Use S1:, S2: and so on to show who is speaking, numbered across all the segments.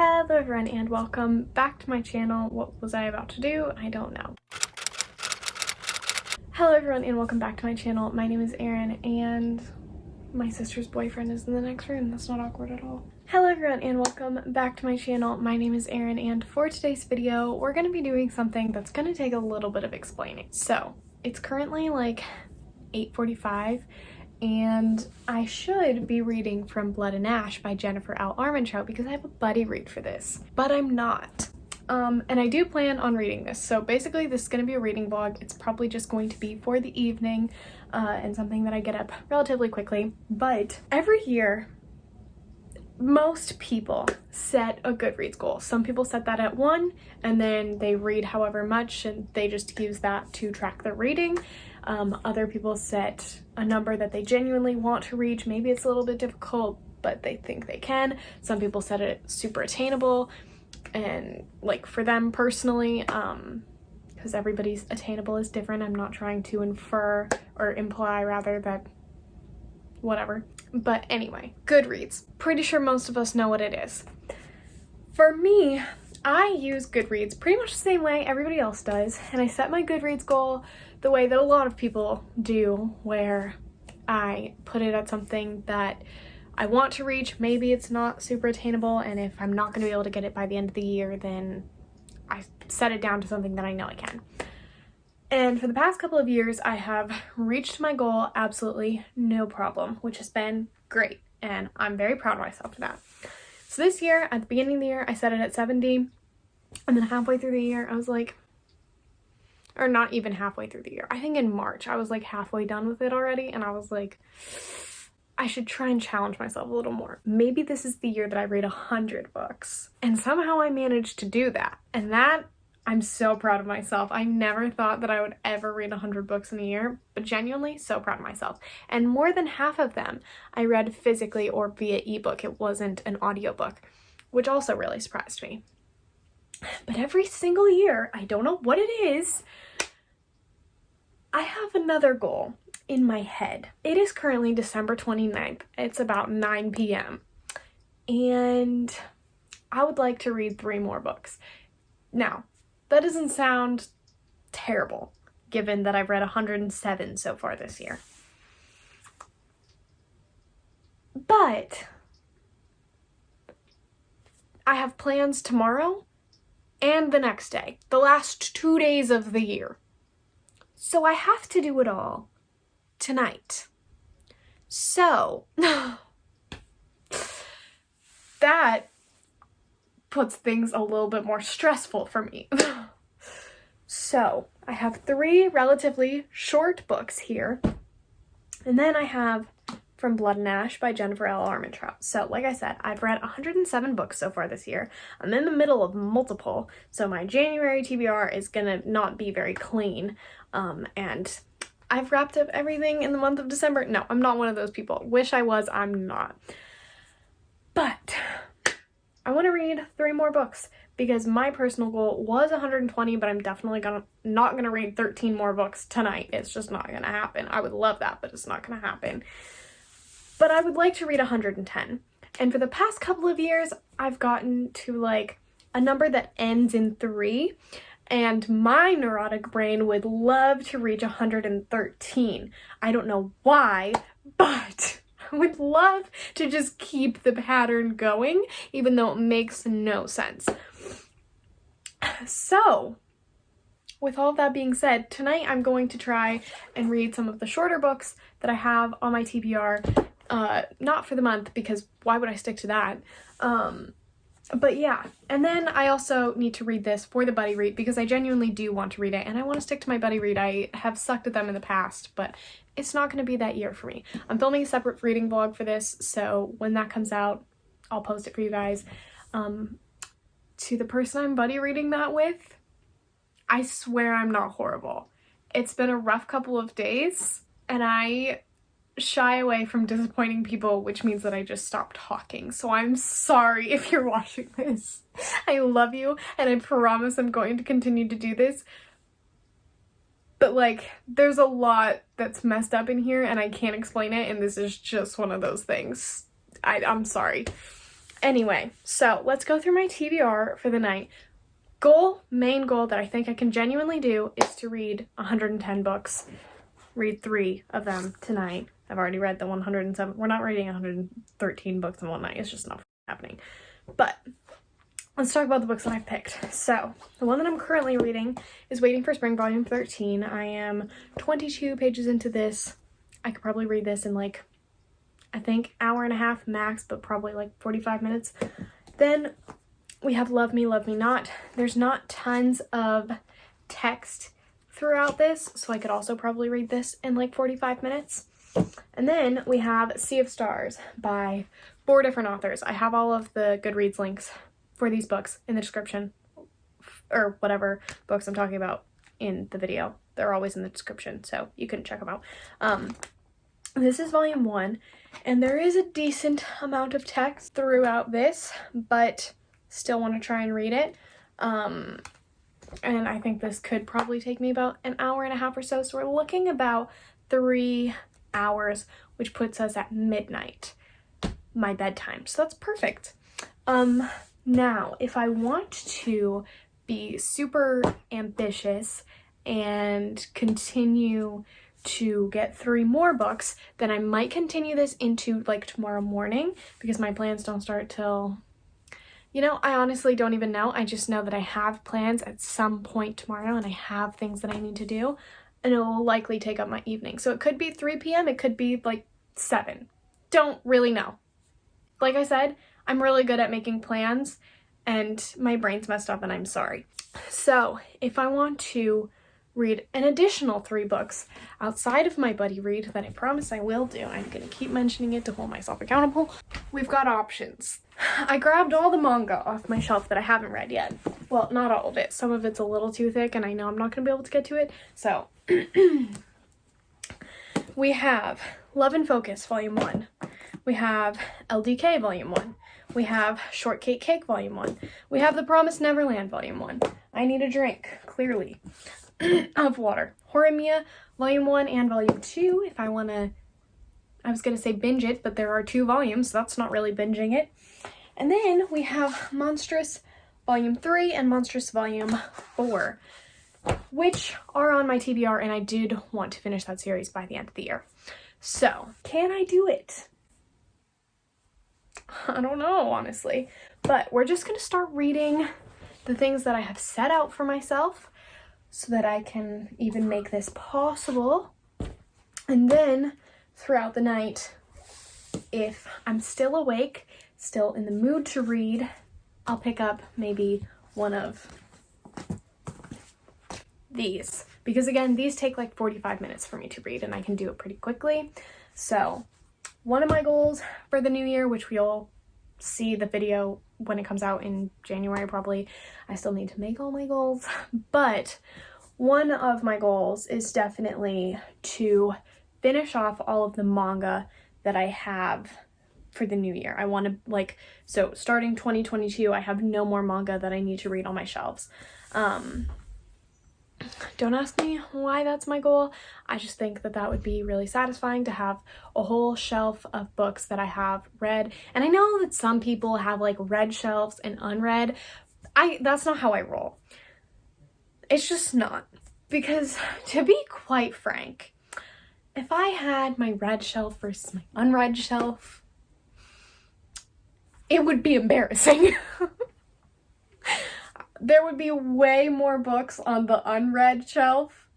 S1: Hello everyone and welcome back to my channel. What was I about to do? I don't know. Hello everyone and welcome back to my channel. My name is Erin and my sister's boyfriend is in the next room. That's not awkward at all. Hello everyone and welcome back to my channel. My name is Erin and for today's video we're going to be doing something that's going to take a little bit of explaining. So it's currently like 8:45 and I should be reading From Blood and Ash by Jennifer L. Armentrout because I have a buddy read for this, but I'm not. And I do plan on reading this. So basically this is going to be a reading vlog. It's probably just going to be for the evening and something that I get up relatively quickly. But every year, most people set a Goodreads goal. Some people set that at 1 and then they read however much and they just use that to track their reading. Other people set a number that they genuinely want to reach. Maybe it's a little bit difficult, but they think they can. Some people set it super attainable and like for them personally, because everybody's attainable is different. I'm not trying to infer or imply rather that whatever. But anyway, Goodreads. Pretty sure most of us know what it is. For me, I use Goodreads pretty much the same way everybody else does, and I set my Goodreads goal the way that a lot of people do, where I put it at something that I want to reach. Maybe it's not super attainable, and if I'm not going to be able to get it by the end of the year, then I set it down to something that I know I can. And for the past couple of years, I have reached my goal absolutely no problem, which has been great, and I'm very proud of myself for that. So this year, at the beginning of the year, I set it at 70, and then halfway through the year, I was like, or not even halfway through the year, I think in March, I was like halfway done with it already, and I was like, I should try and challenge myself a little more. Maybe this is the year that I read 100 books. And somehow I managed to do that. And that, I'm so proud of myself. I never thought that I would ever read 100 books in a year, but genuinely so proud of myself. And more than half of them I read physically or via ebook. It wasn't an audiobook, which also really surprised me. But every single year, I don't know what it is, I have another goal in my head. It is currently December 29th. It's about 9 p.m. And I would like to read 3 more books. Now, that doesn't sound terrible, given that I've read 107 so far this year. But I have plans tomorrow and the next day, the last 2 days of the year. So I have to do it all tonight. So that puts things a little bit more stressful for me. So I have 3 relatively short books here, and then I have From Blood and Ash by Jennifer L. Armentrout. So like I said, I've read 107 books so far this year. I'm in the middle of multiple, so my January TBR is gonna not be very clean. And I've wrapped up everything in the month of December. No, I'm not one of those people. Wish I was, I'm not. But I want to read 3 more books because my personal goal was 120, but I'm definitely not gonna read 13 more books tonight. It's just not gonna happen. I would love that, but it's not gonna happen. But I would like to read 110. And for the past couple of years, I've gotten to like a number that ends in 3. And my neurotic brain would love to reach 113. I don't know why, but I would love to just keep the pattern going, even though it makes no sense. So, with all of that being said, tonight I'm going to try and read some of the shorter books that I have on my TBR. Not for the month, because why would I stick to that? But yeah, and then I also need to read this for the buddy read because I genuinely do want to read it and I want to stick to my buddy read. I have sucked at them in the past, but it's not going to be that year for me. I'm filming a separate reading vlog for this, so when that comes out, I'll post it for you guys. To the person I'm buddy reading that with, I swear I'm not horrible. It's been a rough couple of days and I shy away from disappointing people, which means that I just stopped talking. So I'm sorry if you're watching this. I love you and I promise I'm going to continue to do this. But like, there's a lot that's messed up in here and I can't explain it, and this is just one of those things. I'm sorry. Anyway, so let's go through my TBR for the night. Main goal that I think I can genuinely do is to read 110 books. Read 3 of them tonight. I've already read the 107. We're not reading 113 books in one night. It's just not happening. But let's talk about the books that I've picked. So the one that I'm currently reading is Waiting for Spring, Volume 13. I am 22 pages into this. I could probably read this in like, I think, hour and a half max, but probably like 45 minutes. Then we have Love Me, Love Me Not. There's not tons of text throughout this, so I could also probably read this in like 45 minutes. And then we have Sea of Stars by 4 different authors. I have all of the Goodreads links for these books in the description, or whatever books I'm talking about in the video. They're always in the description, so you can check them out. This is volume 1, and there is a decent amount of text throughout this, but still want to try and read it. And I think this could probably take me about an hour and a half or so. So we're looking about 3 hours, which puts us at midnight, my bedtime. So that's perfect. Now, if I want to be super ambitious and continue to get 3 more books, then I might continue this into like tomorrow morning, because my plans don't start till, you know, I honestly don't even know. I just know that I have plans at some point tomorrow and I have things that I need to do, and it will likely take up my evening. So it could be 3 p.m. It could be like 7. Don't really know. Like I said, I'm really good at making plans and my brain's messed up and I'm sorry. So if I want to read an additional 3 books outside of my buddy read that I promise I will do, I'm gonna keep mentioning it to hold myself accountable, we've got options. I grabbed all the manga off my shelf that I haven't read yet. Well, not all of it. Some of it's a little too thick and I know I'm not gonna be able to get to it. So we have Love and Focus Volume 1. We have LDK Volume 1. We have Shortcake Cake Volume 1. We have The Promised Neverland Volume 1. I Need a Drink, clearly, of water. Horimiya Volume 1 and Volume 2 if I want to, I was going to say binge it, but there are 2 volumes, so that's not really binging it. And then we have Monstrous Volume 3 and Monstrous Volume 4, which are on my TBR, and I did want to finish that series by the end of the year. So, can I do it? I don't know, honestly. But we're just going to start reading the things that I have set out for myself so that I can even make this possible. And then, throughout the night, if I'm still awake, still in the mood to read, I'll pick up maybe one of these. Because again, these take like 45 minutes for me to read and I can do it pretty quickly. So one of my goals for the new year, which we'll see the video when it comes out in January probably, I still need to make all my goals, but one of my goals is definitely to finish off all of the manga that I have for the new year. I want to, like, so starting 2022, I have no more manga that I need to read on my shelves. Don't ask me why that's my goal. I just think that that would be really satisfying to have a whole shelf of books that I have read. And I know that some people have like read shelves and unread. That's not how I roll. It's just not. Because to be quite frank, if I had my read shelf versus my unread shelf, it would be embarrassing. There would be way more books on the unread shelf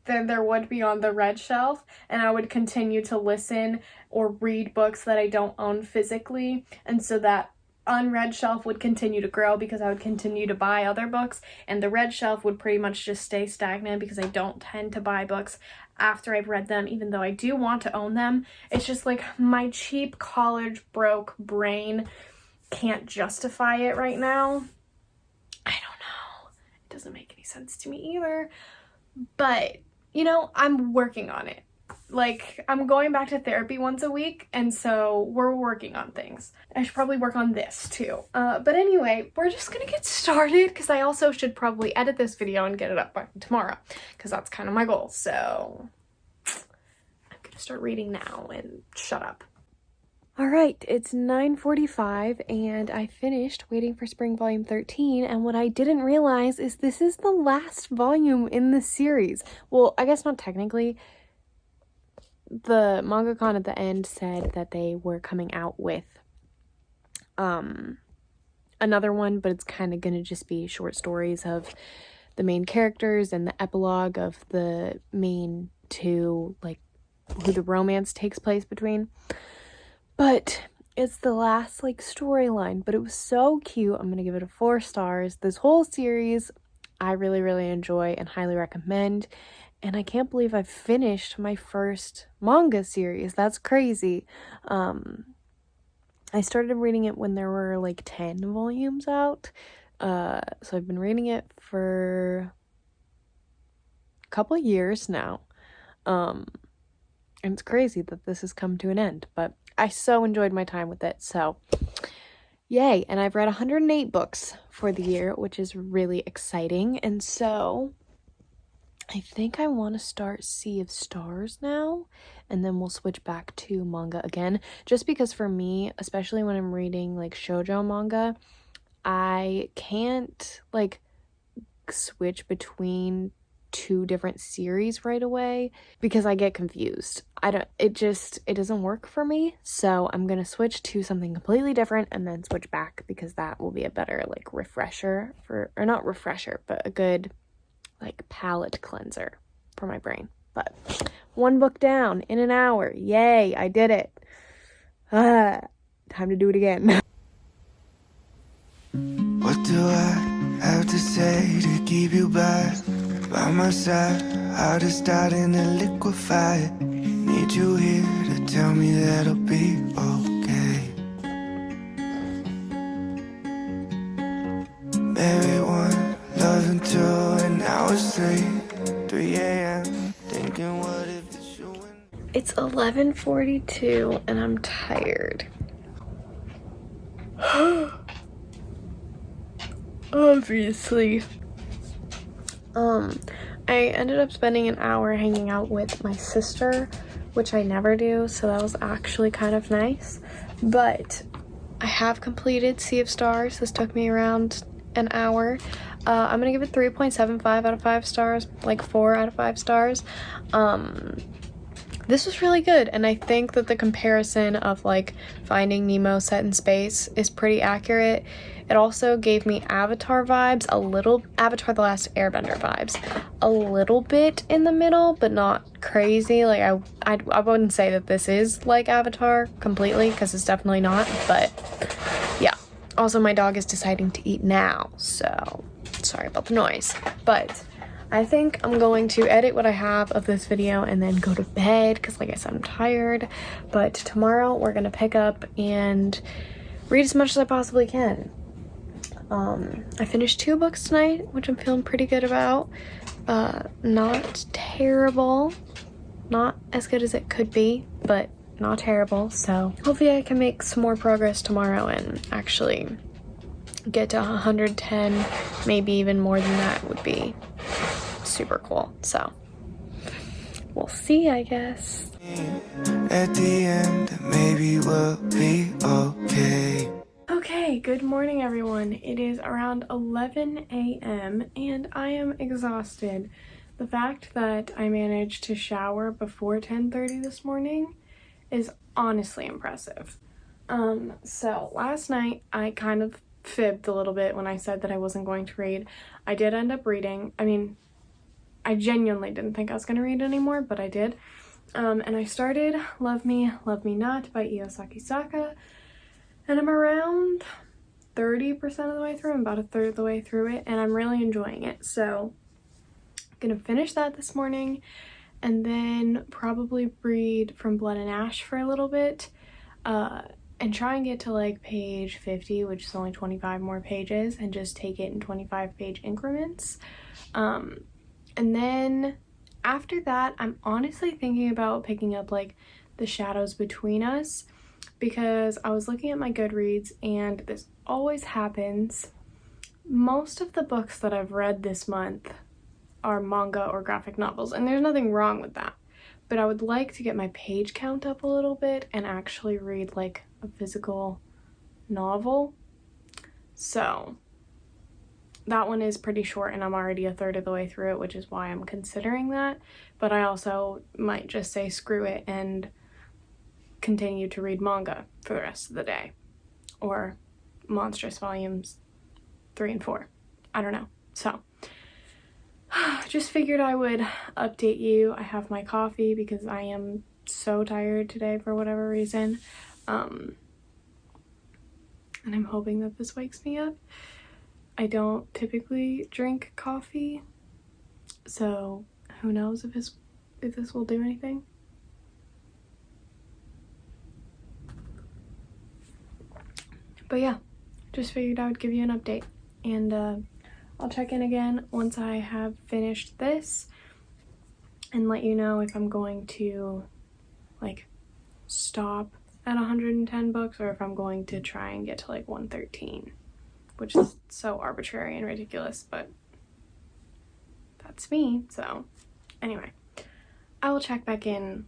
S1: than there would be on the read shelf, and I would continue to listen or read books that I don't own physically, and so that unread shelf would continue to grow because I would continue to buy other books, and the read shelf would pretty much just stay stagnant because I don't tend to buy books after I've read them, even though I do want to own them. It's just like my cheap college broke brain can't justify it right now. I don't know. It doesn't make any sense to me either. But, you know, I'm working on it. Like, I'm going back to therapy once a week, and so we're working on things. I should probably work on this too. But anyway, we're just gonna get started because I also should probably edit this video and get it up by tomorrow because that's kind of my goal. So I'm gonna start reading now and shut up. All right, it's 9:45 and I finished Waiting for Spring Volume 13, and what I didn't realize is this is the last volume in the series. Well, I guess not technically. The mangaka at the end said that they were coming out with another one, but it's kind of going to just be short stories of the main characters and the epilogue of the main two, like who the romance takes place between. But it's the last like storyline, but it was so cute. I'm gonna give it a 4 stars. This whole series I really, really enjoy and highly recommend. And I can't believe I've finished my first manga series. That's crazy. I started reading it when there were like 10 volumes out. So I've been reading it for a couple of years now. And it's crazy that this has come to an end, but I so enjoyed my time with it. So yay. And I've read 108 books for the year, which is really exciting. And so I think I want to start Sea of Stars now, and then we'll switch back to manga again, just because for me, especially when I'm reading like shoujo manga, I can't like switch between 2 different series right away because I get confused. It doesn't work for me. So I'm gonna switch to something completely different and then switch back, because that will be a better like refresher or not refresher, but a good like palate cleanser for my brain. But 1 book down in an hour. Yay, I did it. Time to do it again.
S2: What do I have to say to keep you by my side? Heart is starting to liquefy. Need you here to tell me that I'll be okay. Maybe 1, loving 2, and now it's 3 a.m. Thinking, what if it's you and...
S1: It's 11:42 and I'm tired. Obviously. I ended up spending an hour hanging out with my sister, which I never do, so that was actually kind of nice. But I have completed Sea of Stars. This took me around an hour. I'm gonna give it 3.75 out of 5 stars, like 4 out of 5 stars. This was really good, and I think that the comparison of like Finding Nemo set in space is pretty accurate. It also gave me Avatar vibes, Avatar: The Last Airbender vibes, a little bit in the middle, but not crazy. Like I wouldn't say that this is like Avatar completely, because it's definitely not, but yeah. Also, my dog is deciding to eat now, so sorry about the noise, but I think I'm going to edit what I have of this video and then go to bed, because like I said, I'm tired. But tomorrow we're gonna pick up and read as much as I possibly can. I finished 2 books tonight, which I'm feeling pretty good about. Not terrible, not as good as it could be, but not terrible. So hopefully I can make some more progress tomorrow and actually get to 110, maybe even more than that would be super cool. So we'll see, I guess.
S2: At the end, maybe we'll be okay.
S1: Okay, good morning everyone. It is around 11 a.m. and I am exhausted. The fact that I managed to shower before 10:30 this morning is honestly impressive. So last night I kind of fibbed a little bit when I said that I wasn't going to read. I did end up reading. I mean, I genuinely didn't think I was going to read anymore, but I did. And I started Love Me, Love Me Not by Io Sakisaka, and I'm around 30% of the way through. I'm about a third of the way through it, and I'm really enjoying it. So I'm going to finish that this morning, and then probably read From Blood and Ash for a little bit, and try and get to like page 50, which is only 25 more pages, and just take it in 25-page increments. And then after that, I'm honestly thinking about picking up like The Shadows Between Us, because I was looking at my Goodreads, and this always happens. Most of the books that I've read this month are manga or graphic novels, and there's nothing wrong with that. but I would like to get my page count up a little bit and actually read like a physical novel. So that one is pretty short and I'm already a third of the way through it, which is why I'm considering that. But I also might just say screw it and continue to read manga for the rest of the day, or Monstrous Volumes 3 and 4. I don't know. So just figured I would update you. I have my coffee because I am so tired today for whatever reason. And I'm hoping that this wakes me up. I don't typically drink coffee, so who knows if this will do anything. But yeah, just figured I would give you an update, and I'll check in again once I have finished this and let you know if I'm going to like stop at 110 books or if I'm going to try and get to like 113, which is so arbitrary and ridiculous, but that's me. So anyway, I will check back in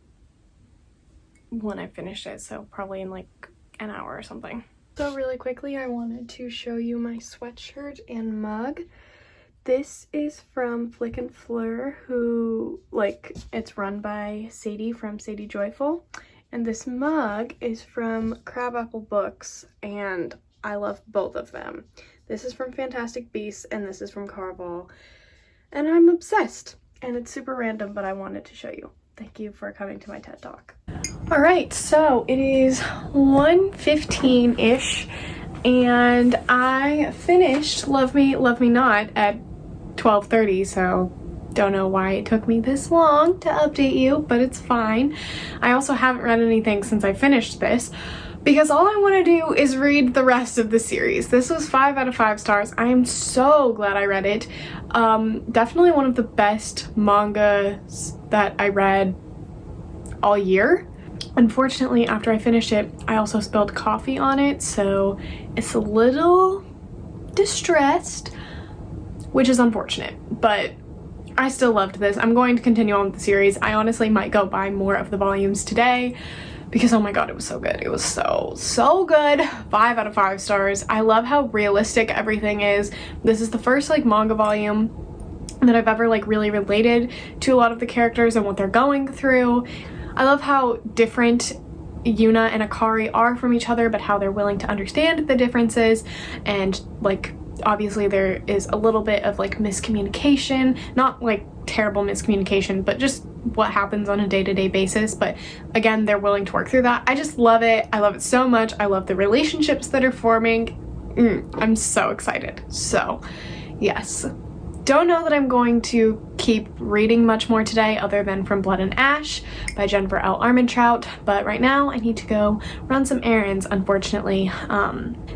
S1: when I finish it, so probably in like an hour or something. So really quickly, I wanted to show you my sweatshirt and mug. This is from Flick and Fleur, who, like, it's run by Sadie from Sadie Joyful. And this mug is from Crabapple Books, and I love both of them. This is from Fantastic Beasts, and this is from Carvel. And I'm obsessed. And it's super random, but I wanted to show you. Thank you for coming to my TED Talk. All right, so it is 1:15-ish, and I finished Love Me, Love Me Not at 12:30, so don't know why it took me this long to update you, but it's fine. I also haven't read anything since I finished this, because all I want to do is read the rest of the series. This was 5 out of 5 stars. I am so glad I read it. Definitely one of the best mangas that I read all year. Unfortunately, after I finished it, I also spilled coffee on it, so it's a little distressed, which is unfortunate, but I still loved this. I'm going to continue on with the series. I honestly might go buy more of the volumes today because, oh my god, it was so good. It was so good. 5 out of 5 stars. I love how realistic everything is. This is the first like manga volume that I've ever like really related to a lot of the characters and what they're going through. I love how different Yuna and Akari are from each other, but how they're willing to understand the differences, and like obviously there is a little bit of like miscommunication, not like terrible miscommunication, but just what happens on a day-to-day basis. But again, they're willing to work through that. I just love it. I love it so much. I love the relationships that are forming. I'm so excited. So yes. Don't know that I'm going to keep reading much more today other than From Blood and Ash by Jennifer L. Armentrout, but right now I need to go run some errands, unfortunately.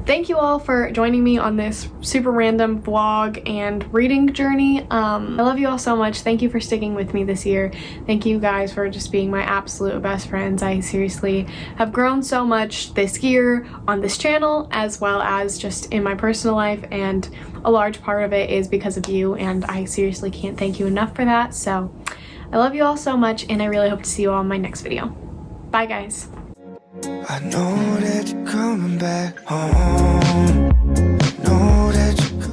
S1: Thank you all for joining me on this super random vlog and reading journey. I love you all so much. Thank you for sticking with me this year. Thank you guys for just being my absolute best friends. I seriously have grown so much this year on this channel, as well as just in my personal life, and a large part of it is because of you, and I seriously can't thank you enough for that. So I love you all so much, and I really hope to see you all in my next video. Bye guys.
S2: I know that you're coming back home.